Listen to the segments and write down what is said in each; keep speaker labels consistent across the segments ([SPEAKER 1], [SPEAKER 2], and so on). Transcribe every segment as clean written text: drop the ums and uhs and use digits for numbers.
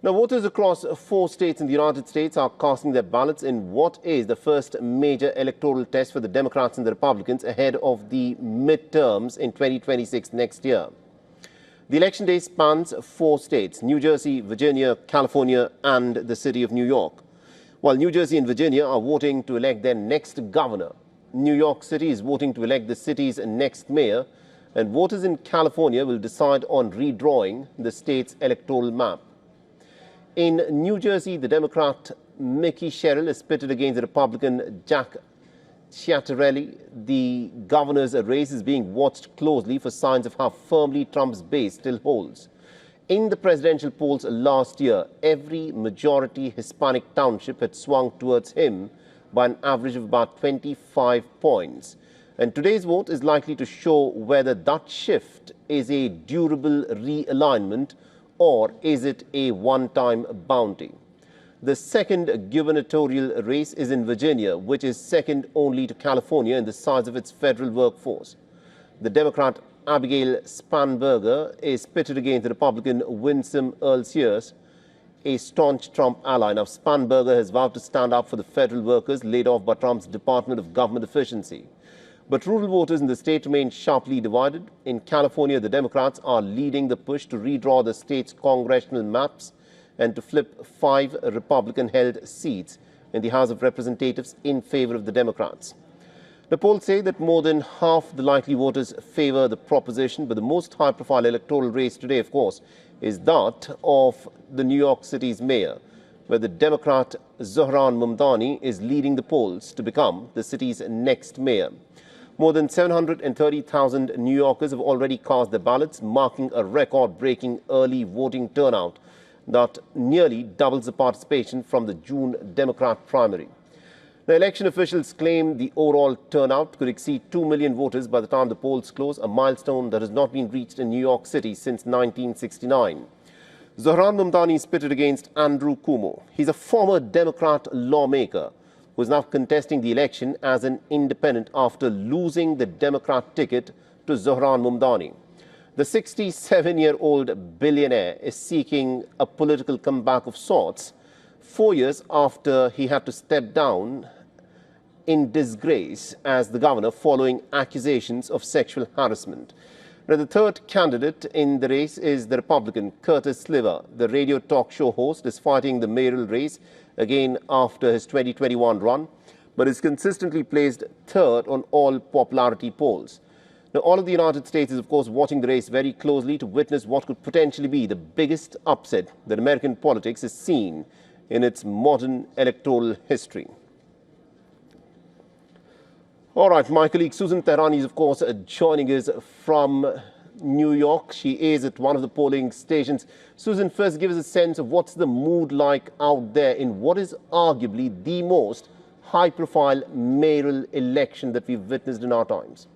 [SPEAKER 1] Now, voters across 4 states in the United States are casting their ballots in what is the first major electoral test for the Democrats and the Republicans ahead of the midterms in 2026 next year. The election day spans 4 states: New Jersey, Virginia, California, and the city of New York. While New Jersey and Virginia are voting to elect their next governor, New York City is voting to elect the city's next mayor, and voters in California will decide on redrawing the state's electoral map. In New Jersey, the Democrat Mickey Sherrill is pitted against the Republican Jack Ciattarelli. The governor's race is being watched closely for signs of how firmly Trump's base still holds. In the presidential polls last year, every majority Hispanic township had swung towards him by an average of about 25 points. And today's vote is likely to show whether that shift is a durable realignment or is it a one-time bounty. The second gubernatorial race is in Virginia, which is second only to California in the size of its federal workforce. The Democrat Abigail Spanberger is pitted against the Republican Winsome Earl Sears, a staunch Trump ally. Now, Spanberger has vowed to stand up for the federal workers laid off by Trump's Department of Government Efficiency. But rural voters in the state remain sharply divided. In California, the Democrats are leading the push to redraw the state's congressional maps and to flip 5 Republican-held seats in the House of Representatives in favor of the Democrats. The polls say that more than half the likely voters favor the proposition, but the most high-profile electoral race today, of course, is that of the New York City's mayor, where the Democrat Zohran Mamdani is leading the polls to become the city's next mayor. More than 730,000 New Yorkers have already cast their ballots, marking a record-breaking early voting turnout that nearly doubles the participation from the June Democrat primary. The election officials claim the overall turnout could exceed 2 million voters by the time the polls close, a milestone that has not been reached in New York City since 1969. Zohran Mamdani is pitted against Andrew Cuomo. He's a former Democrat lawmaker who is now contesting the election as an independent after losing the Democrat ticket to Zohran Mamdani. The 67-year-old billionaire is seeking a political comeback of sorts 4 years after he had to step down in disgrace as the governor following accusations of sexual harassment. Now, the third candidate in the race is the Republican Curtis Sliver. The radio talk show host is fighting the mayoral race again after his 2021 run, but is consistently placed third on all popularity polls. Now, all of the United States is, of course, watching the race very closely to witness what could potentially be the biggest upset that American politics has seen in its modern electoral history. All right, my colleague Susan Tehrani is, of course, joining us from New York. She is at one of the polling stations. Susan, first give us a sense of what's the mood like out there in what is arguably the most high-profile mayoral election that we've witnessed in our times.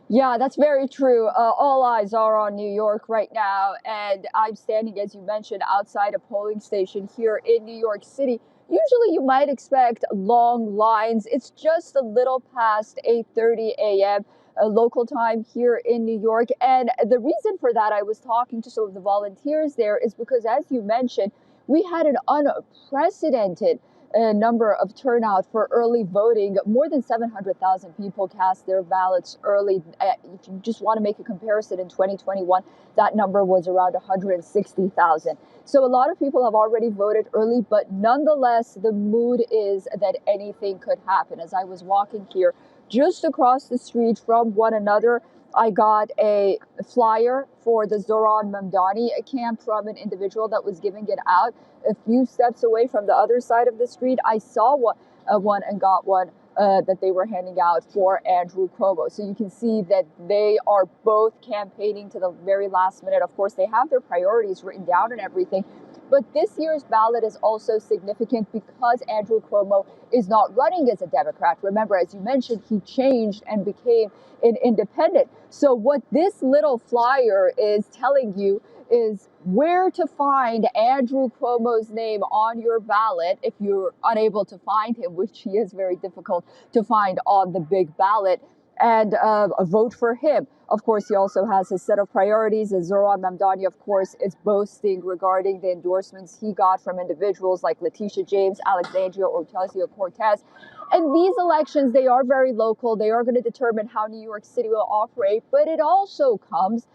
[SPEAKER 2] Yeah, that's very true. All eyes are on New York right now, and I'm standing, as you mentioned, outside a polling station here in New York City. Usually you might expect long lines. It's just a little past 8:30 a.m. Local time here in New York. And the reason for that, I was talking to some of the volunteers there, is because, as you mentioned, we had an unprecedented number of turnout for early voting. More than 700,000 people cast their ballots early. If you just want to make a comparison, in 2021, that number was around 160,000. So a lot of people have already voted early, but nonetheless, the mood is that anything could happen. As I was walking here just across the street from one another, I got a flyer for the Zohran Mamdani camp from an individual that was giving it out. A few steps away from the other side of the street, I saw one and got one that they were handing out for Andrew Cuomo. So you can see that they are both campaigning to the very last minute. Of course, they have their priorities written down and everything. But this year's ballot is also significant because Andrew Cuomo is not running as a Democrat. Remember, as you mentioned, he changed and became an independent. So what this little flyer is telling you is where to find Andrew Cuomo's name on your ballot if you're unable to find him, which he is very difficult to find on the big ballot. and vote for him. Of course, he also has his set of priorities. As Zoran Mamdani, of course, is boasting regarding the endorsements he got from individuals like Letitia James, Alexandria Ocasio-Cortez. And these elections, they are very local. They are going to determine how New York City will operate. But it also comes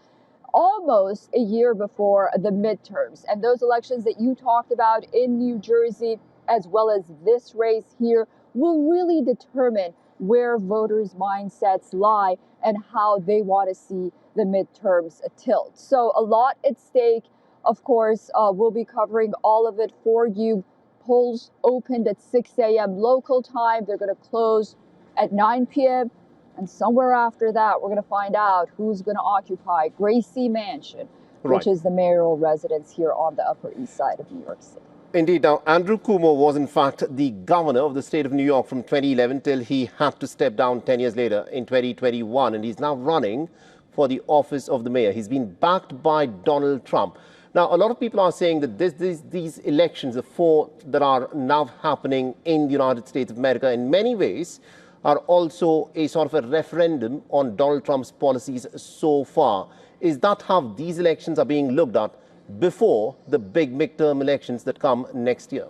[SPEAKER 2] almost a year before the midterms. And those elections that you talked about in New Jersey, as well as this race here, will really determine where voters' mindsets lie and how they want to see the midterms tilt. So a lot at stake. Of course, we'll be covering all of it for you. Polls opened at 6 a.m. local time. They're going to close at 9 p.m. And somewhere after that, we're going to find out who's going to occupy Gracie Mansion, which is the mayoral residence here on the Upper East Side of New York City.
[SPEAKER 1] Indeed. Now, Andrew Cuomo was, in fact, the governor of the state of New York from 2011 till he had to step down 10 years later in 2021. And he's now running for the office of the mayor. He's been backed by Donald Trump. Now, a lot of people are saying that these elections, the four that are now happening in the United States of America, in many ways are also a sort of a referendum on Donald Trump's policies so far. Is that how these elections are being looked at before the big midterm elections that come next year?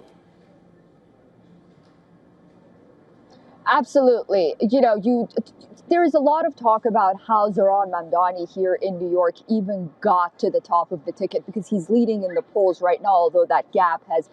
[SPEAKER 2] Absolutely. There is a lot of talk about how Zoran Mamdani here in New York even got to the top of the ticket, because he's leading in the polls right now, although that gap has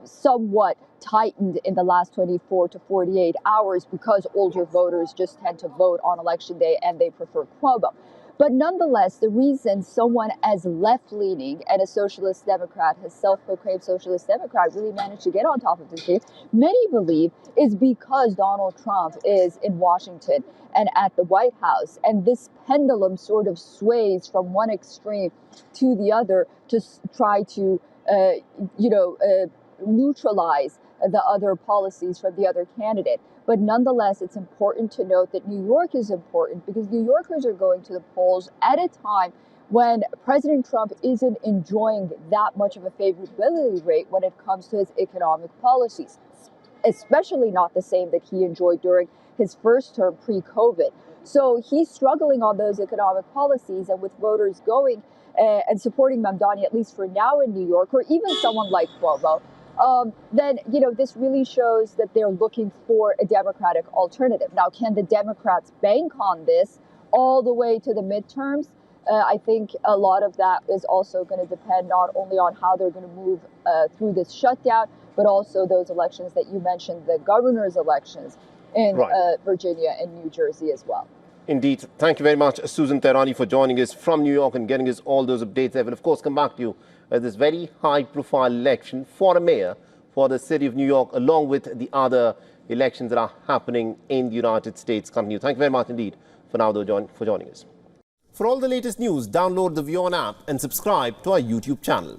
[SPEAKER 2] somewhat tightened in the last 24 to 48 hours because older voters just tend to vote on election day and they prefer Cuomo. But nonetheless, the reason someone as left-leaning and a socialist Democrat, a self-proclaimed socialist Democrat, really managed to get on top of the ticket, many believe, is because Donald Trump is in Washington and at the White House. And this pendulum sort of sways from one extreme to the other to try to, neutralize the other policies from the other candidate. But nonetheless, it's important to note that New York is important because New Yorkers are going to the polls at a time when President Trump isn't enjoying that much of a favorability rate when it comes to his economic policies, especially not the same that he enjoyed during his first term pre-COVID. So he's struggling on those economic policies, and with voters going and supporting Mamdani, at least for now in New York, or even someone like Cuomo, then, this really shows that they're looking for a Democratic alternative. Now, can the Democrats bank on this all the way to the midterms? I think a lot of that is also going to depend not only on how they're going to move through this shutdown, but also those elections that you mentioned, the governor's elections in Virginia and New Jersey as well.
[SPEAKER 1] Indeed. Thank you very much, Susan Tehrani, for joining us from New York and getting us all those updates. I will, of course, come back to you as this very high-profile election for a mayor for the city of New York, along with the other elections that are happening in the United States, continue. Thank you very much indeed for now, though, for joining us. For all the latest news, download the WION app and subscribe to our YouTube channel.